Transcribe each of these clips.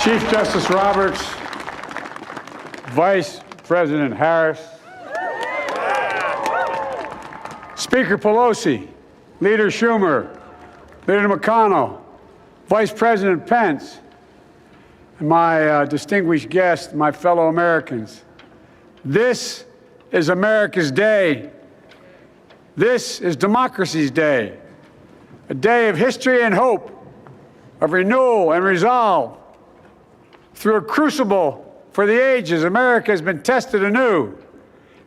Chief Justice Roberts, Vice President Harris, Speaker Pelosi, Leader Schumer, Leader McConnell, Vice President Pence, and my distinguished guests, my fellow Americans. This is America's day. This is democracy's day, a day of history and hope, of renewal and resolve. Through a crucible for the ages, America has been tested anew,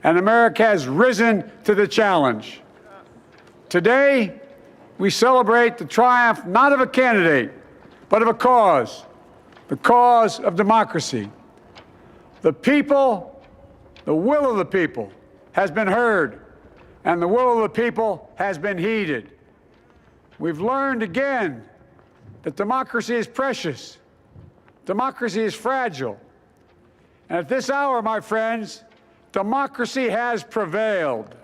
and America has risen to the challenge. Today, we celebrate the triumph not of a candidate, but of a cause, the cause of democracy. The people, the will of the people, has been heard, and the will of the people has been heeded. We've learned again that democracy is precious, democracy is fragile, and at this hour, my friends, democracy has prevailed.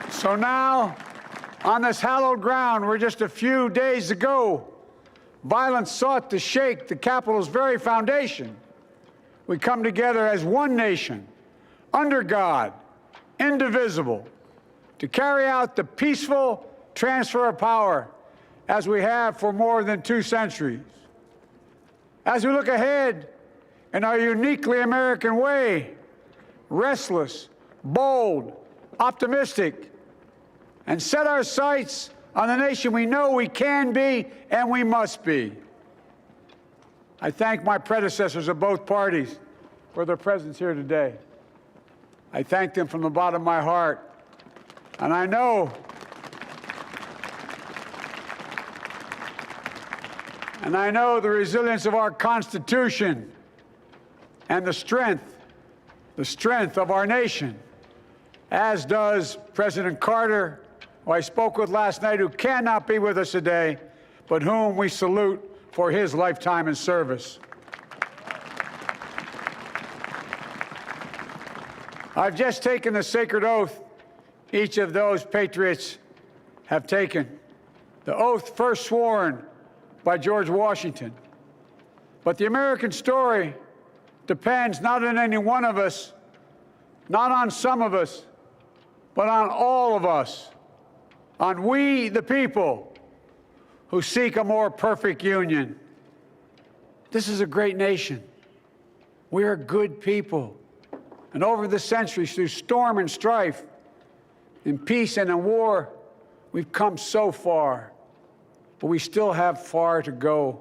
So now, on this hallowed ground where just a few days ago, violence sought to shake the Capitol's very foundation, we come together as one nation, under God, indivisible, to carry out the peaceful transfer of power as we have for more than 2 centuries. As we look ahead in our uniquely American way, restless, bold, optimistic, and set our sights on the nation we know we can be and we must be. I thank my predecessors of both parties for their presence here today. I thank them from the bottom of my heart. And I know the resilience of our Constitution and the strength of our nation, as does President Carter, who I spoke with last night, who cannot be with us today, but whom we salute for his lifetime in service. I've just taken the sacred oath each of those patriots have taken, the oath first sworn by George Washington. But the American story depends not on any one of us, not on some of us, but on all of us, on we, the people, who seek a more perfect union. This is a great nation. We are good people. And over the centuries, through storm and strife, in peace and in war, we've come so far, but we still have far to go.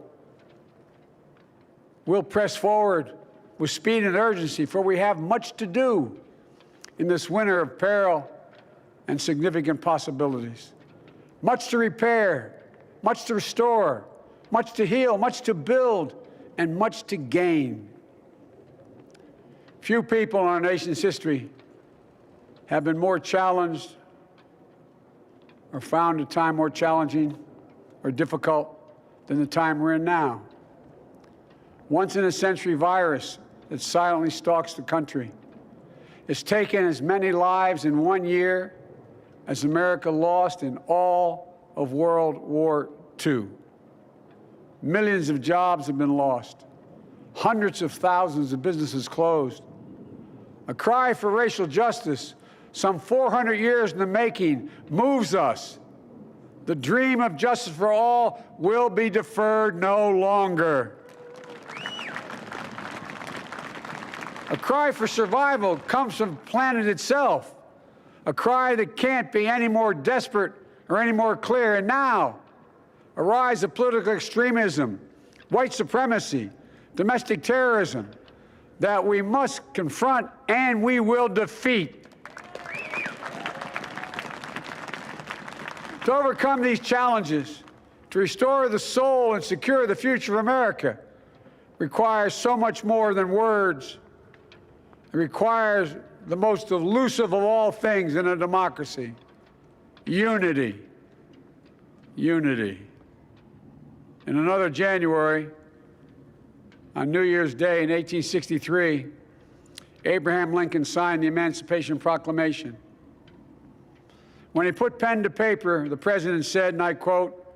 We'll press forward with speed and urgency, for we have much to do in this winter of peril and significant possibilities. Much to repair, much to restore, much to heal, much to build, and much to gain. Few people in our nation's history have been more challenged or found a time more challenging or difficult than the time we're in now. Once-in-a-century virus that silently stalks the country has taken as many lives in 1 year as America lost in all of World War II. Millions of jobs have been lost. Hundreds of thousands of businesses closed. A cry for racial justice, some 400 years in the making, moves us. The dream of justice for all will be deferred no longer. A cry for survival comes from the planet itself, a cry that can't be any more desperate or any more clear. And now, a rise of political extremism, white supremacy, domestic terrorism, that we must confront and we will defeat. To overcome these challenges, to restore the soul and secure the future of America, requires so much more than words. It requires the most elusive of all things in a democracy: unity. Unity. In another January, on New Year's Day in 1863, Abraham Lincoln signed the Emancipation Proclamation. When he put pen to paper, the president said, and I quote,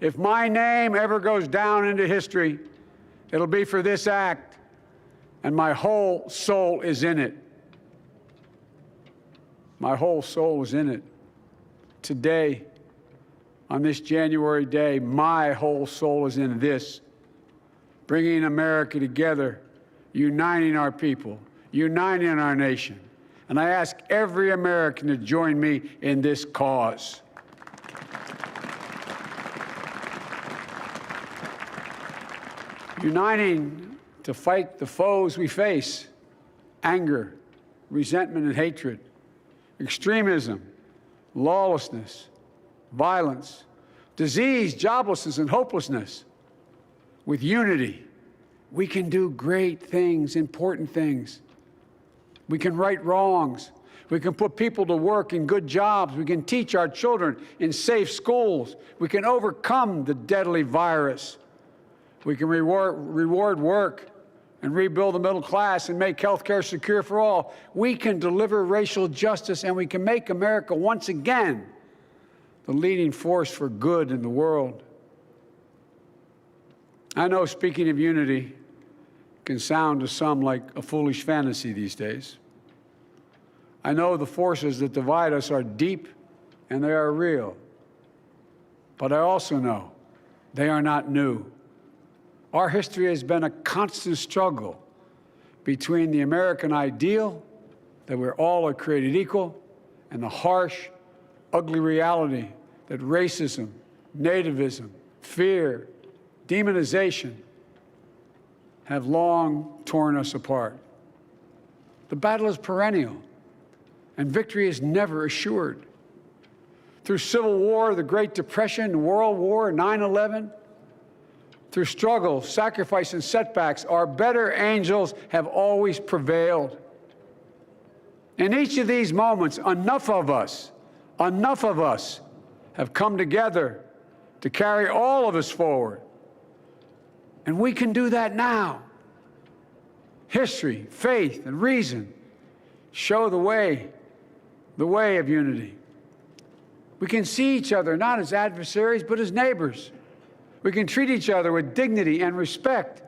If my name ever goes down into history, it'll be for this act, and my whole soul is in it. My whole soul is in it. Today, on this January day, my whole soul is in this, bringing America together, uniting our people, uniting our nation. And I ask every American to join me in this cause. Uniting to fight the foes we face: anger, resentment and hatred, extremism, lawlessness, violence, disease, joblessness, and hopelessness. With unity, we can do great things, important things. We can right wrongs. We can put people to work in good jobs. We can teach our children in safe schools. We can overcome the deadly virus. We can reward work and rebuild the middle class and make health care secure for all. We can deliver racial justice, and we can make America once again the leading force for good in the world. I know speaking of unity can sound to some like a foolish fantasy these days. I know the forces that divide us are deep and they are real. But I also know they are not new. Our history has been a constant struggle between the American ideal that we're all are created equal and the harsh, ugly reality that racism, nativism, fear, demonization have long torn us apart. The battle is perennial, and victory is never assured. Through Civil War, the Great Depression, World War, 9/11, through struggle, sacrifice, and setbacks, our better angels have always prevailed. In each of these moments, enough of us have come together to carry all of us forward. And we can do that now. History, faith, and reason show the way of unity. We can see each other not as adversaries, but as neighbors. We can treat each other with dignity and respect.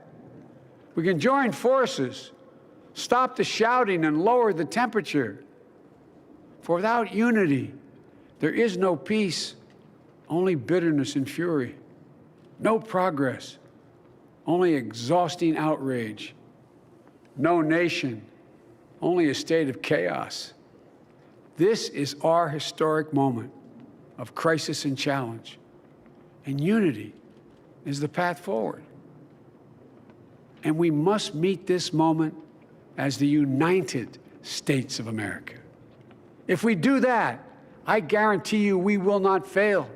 We can join forces, stop the shouting, and lower the temperature. For without unity, there is no peace, only bitterness and fury. No progress, only exhausting outrage. No nation, only a state of chaos. This is our historic moment of crisis and challenge, and unity is the path forward. And we must meet this moment as the United States of America. If we do that, I guarantee you we will not fail.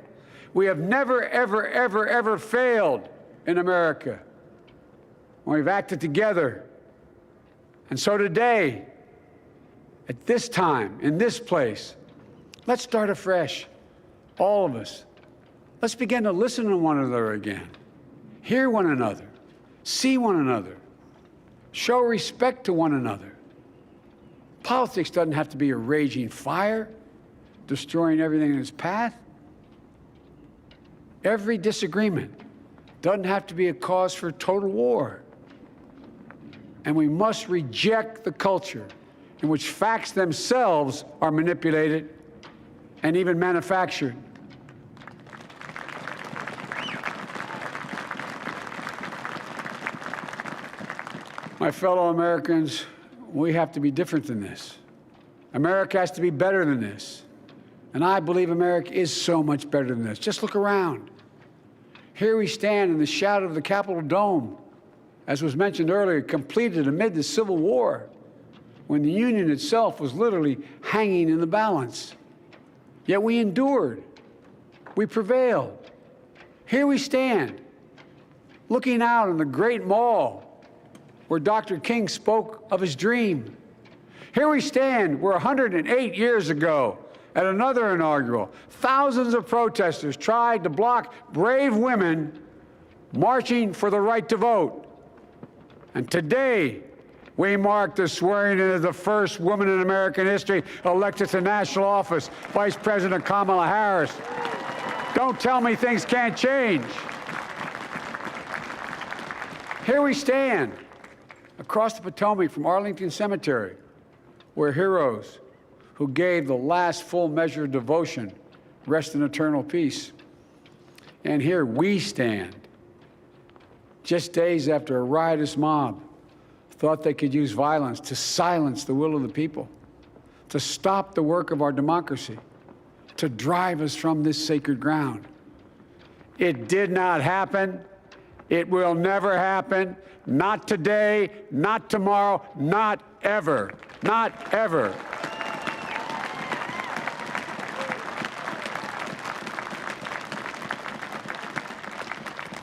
We have never, ever, ever, ever failed in America when we've acted together. And so today, at this time, in this place, let's start afresh, all of us. Let's begin to listen to one another again, hear one another, see one another, show respect to one another. Politics doesn't have to be a raging fire, destroying everything in its path. Every disagreement doesn't have to be a cause for total war. And we must reject the culture in which facts themselves are manipulated and even manufactured. My fellow Americans, we have to be different than this. America has to be better than this. And I believe America is so much better than this. Just look around. Here we stand in the shadow of the Capitol Dome, as was mentioned earlier, completed amid the Civil War, when the Union itself was literally hanging in the balance. Yet we endured. We prevailed. Here we stand, looking out on the great mall where Dr. King spoke of his dream. Here we stand where 108 years ago, at another inaugural, thousands of protesters tried to block brave women marching for the right to vote. And today, we mark the swearing in of the first woman in American history elected to national office, Vice President Kamala Harris. Don't tell me things can't change. Here we stand across the Potomac from Arlington Cemetery, where heroes who gave the last full measure of devotion rest in eternal peace. And here we stand, just days after a riotous mob thought they could use violence to silence the will of the people, to stop the work of our democracy, to drive us from this sacred ground. It did not happen. It will never happen. Not today, not tomorrow, not ever. Not ever.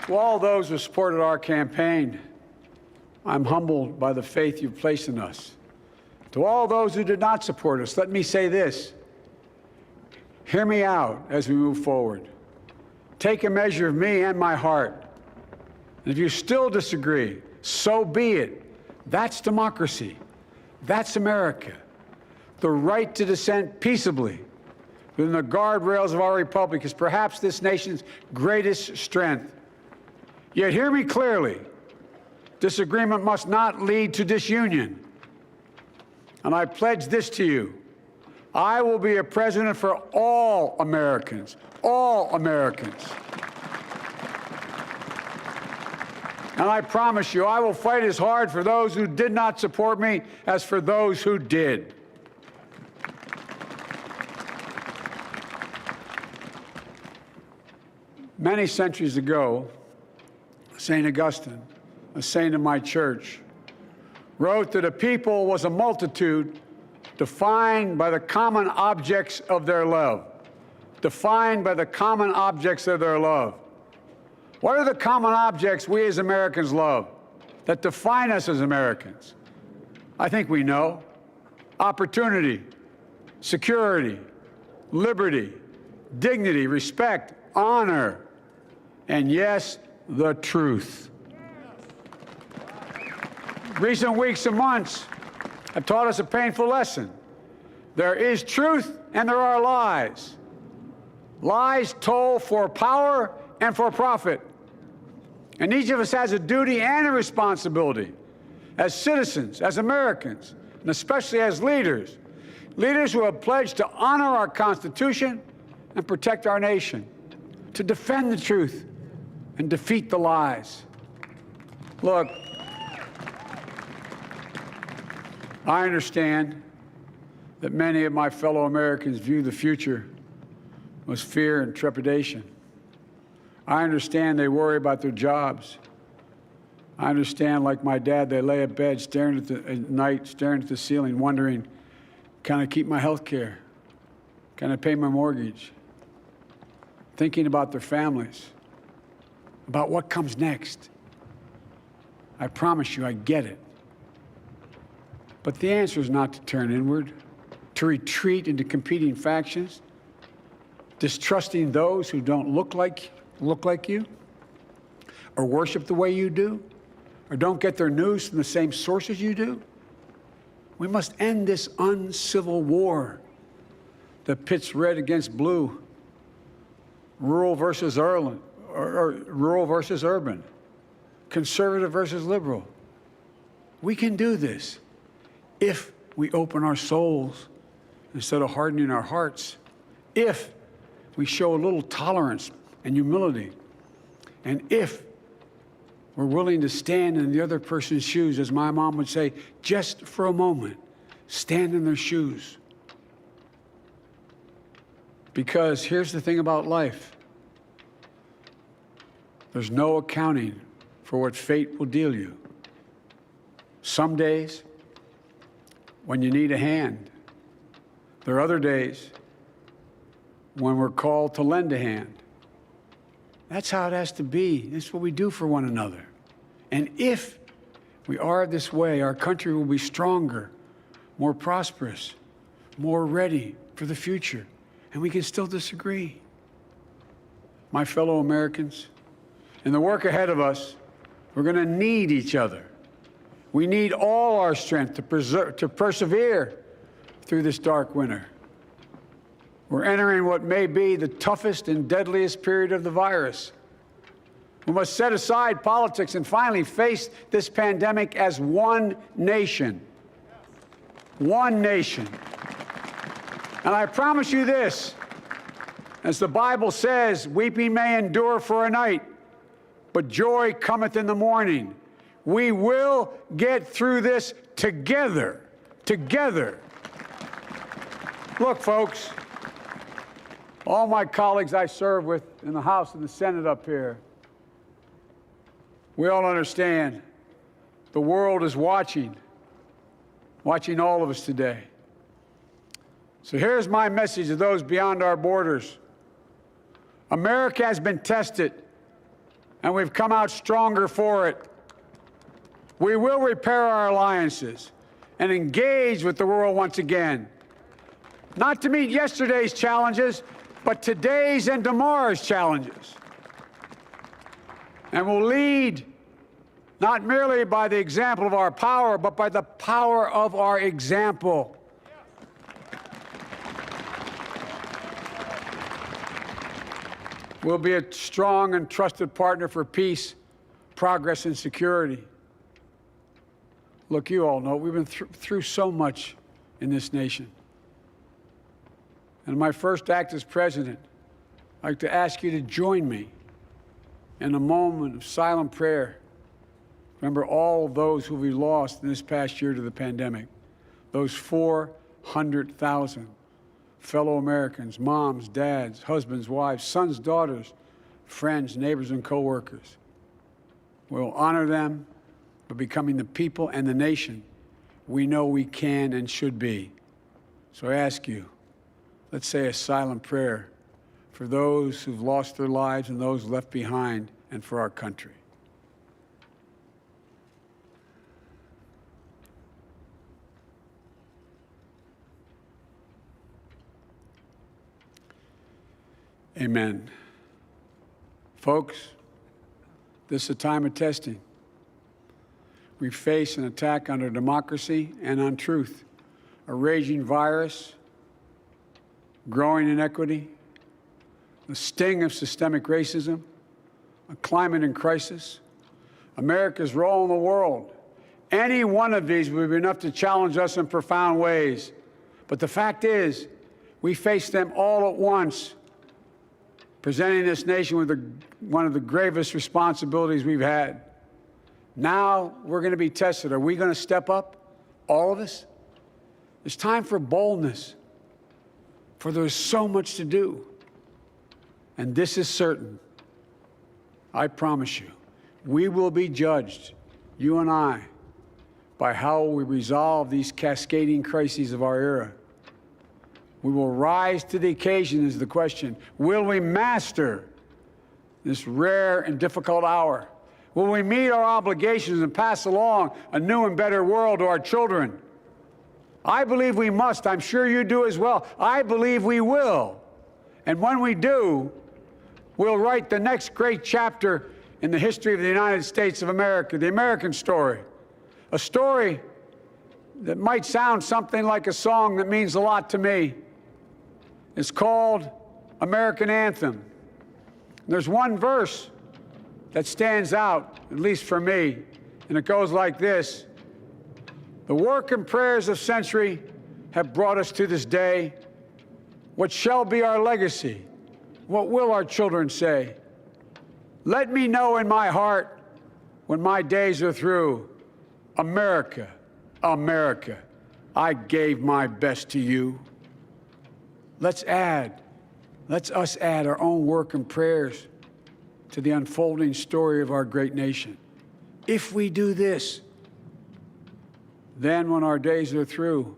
To all those who supported our campaign, I'm humbled by the faith you've placed in us. To all those who did not support us, let me say this. Hear me out as we move forward. Take a measure of me and my heart. And if you still disagree, so be it. That's democracy. That's America. The right to dissent peaceably within the guardrails of our republic is perhaps this nation's greatest strength. Yet hear me clearly. Disagreement must not lead to disunion. And I pledge this to you. I will be a president for all Americans. All Americans. And I promise you, I will fight as hard for those who did not support me as for those who did. Many centuries ago, St. Augustine, a saint of my church, wrote that a people was a multitude defined by the common objects of their love. Defined by the common objects of their love. What are the common objects we as Americans love that define us as Americans? I think we know. Opportunity, security, liberty, dignity, respect, honor, and yes, the truth. Recent weeks and months have taught us a painful lesson. There is truth and there are lies. Lies told for power and for profit. And each of us has a duty and a responsibility as citizens, as Americans, and especially as leaders. Leaders who have pledged to honor our Constitution and protect our nation, to defend the truth and defeat the lies. Look, I understand that many of my fellow Americans view the future with fear and trepidation. I understand they worry about their jobs. I understand, like my dad, they lay at bed at night, staring at the ceiling, wondering, can I keep my health care? Can I pay my mortgage? Thinking about their families, about what comes next. I promise you, I get it. But the answer is not to turn inward, to retreat into competing factions, distrusting those who don't look like you, or worship the way you do, or don't get their news from the same sources you do. We must end this uncivil war that pits red against blue, rural versus urban, conservative versus liberal. We can do this if we open our souls instead of hardening our hearts, if we show a little tolerance and humility, and if we're willing to stand in the other person's shoes, as my mom would say, just for a moment, stand in their shoes. Because here's the thing about life. There's no accounting for what fate will deal you. Some days, when you need a hand. There are other days when we're called to lend a hand. That's how it has to be. That's what we do for one another. And if we are this way, our country will be stronger, more prosperous, more ready for the future. And we can still disagree. My fellow Americans, in the work ahead of us, we're going to need each other. We need all our strength to persevere through this dark winter. We're entering what may be the toughest and deadliest period of the virus. We must set aside politics and finally face this pandemic as one nation. One nation. And I promise you this, as the Bible says, weeping may endure for a night, but joy cometh in the morning. We will get through this together. Together. Look, folks, all my colleagues I serve with in the House and the Senate up here, we all understand the world is watching all of us today. So here's my message to those beyond our borders. America has been tested, and we've come out stronger for it. We will repair our alliances and engage with the world once again, not to meet yesterday's challenges, but today's and tomorrow's challenges. And we'll lead not merely by the example of our power, but by the power of our example. We'll be a strong and trusted partner for peace, progress, and security. Look, you all know we've been through so much in this nation. And in my first act as president, I'd like to ask you to join me in a moment of silent prayer. Remember all those who we lost in this past year to the pandemic, those 400,000 fellow Americans, moms, dads, husbands, wives, sons, daughters, friends, neighbors, and coworkers. We'll honor them by becoming the people and the nation we know we can and should be. So I ask you, let's say a silent prayer for those who've lost their lives and those left behind, and for our country. Amen. Folks, this is a time of testing. We face an attack on our democracy and on truth, a raging virus, growing inequity, the sting of systemic racism, a climate in crisis, America's role in the world. Any one of these would be enough to challenge us in profound ways. But the fact is, we face them all at once, presenting this nation with one of the gravest responsibilities we've had. Now we're going to be tested. Are we going to step up, all of us? It's time for boldness, for there's so much to do. And this is certain. I promise you, we will be judged, you and I, by how we resolve these cascading crises of our era. We will rise to the occasion is the question. Will we master this rare and difficult hour? Will we meet our obligations and pass along a new and better world to our children? I believe we must. I'm sure you do as well. I believe we will. And when we do, we'll write the next great chapter in the history of the United States of America, the American story. A story that might sound something like a song that means a lot to me. It's called American Anthem. There's one verse that stands out, at least for me, and it goes like this. The work and prayers of century have brought us to this day. What shall be our legacy? What will our children say? Let me know in my heart when my days are through. America, America, I gave my best to you. Let's us add our own work and prayers to the unfolding story of our great nation. If we do this, then when our days are through,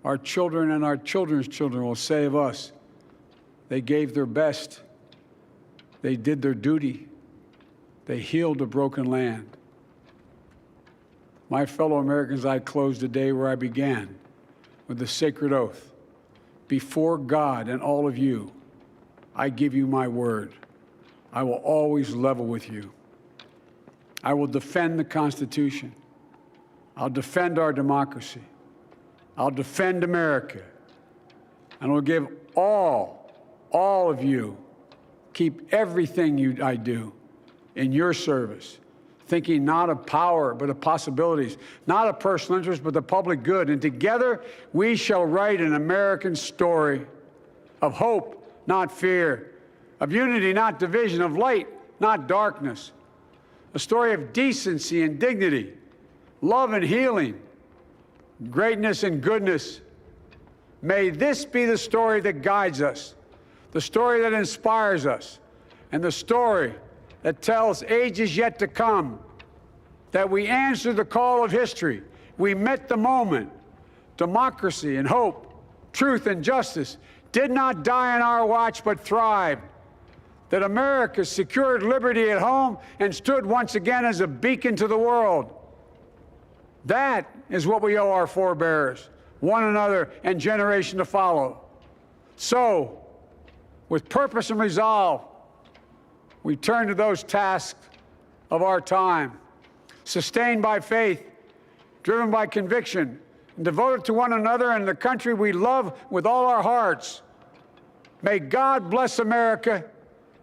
our children and our children's children will say of us, they gave their best, they did their duty, they healed a broken land. My fellow Americans, I close the day where I began, with the sacred oath. Before God and all of you, I give you my word. I will always level with you. I will defend the Constitution. I'll defend our democracy. I'll defend America. And I'll give all of you, keep everything I do in your service, thinking not of power, but of possibilities, not of personal interest, but the public good. And together we shall write an American story of hope, not fear, of unity, not division, of light, not darkness, a story of decency and dignity, love and healing, greatness and goodness. May this be the story that guides us, the story that inspires us, and the story that tells ages yet to come that we answered the call of history. We met the moment. Democracy and hope, truth and justice did not die on our watch, but thrived. That America secured liberty at home and stood once again as a beacon to the world. That is what we owe our forebears, one another, and generation to follow. So, with purpose and resolve, we turn to those tasks of our time, sustained by faith, driven by conviction, and devoted to one another and the country we love with all our hearts. May God bless America,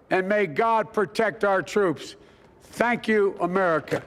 and may God protect our troops. Thank you, America.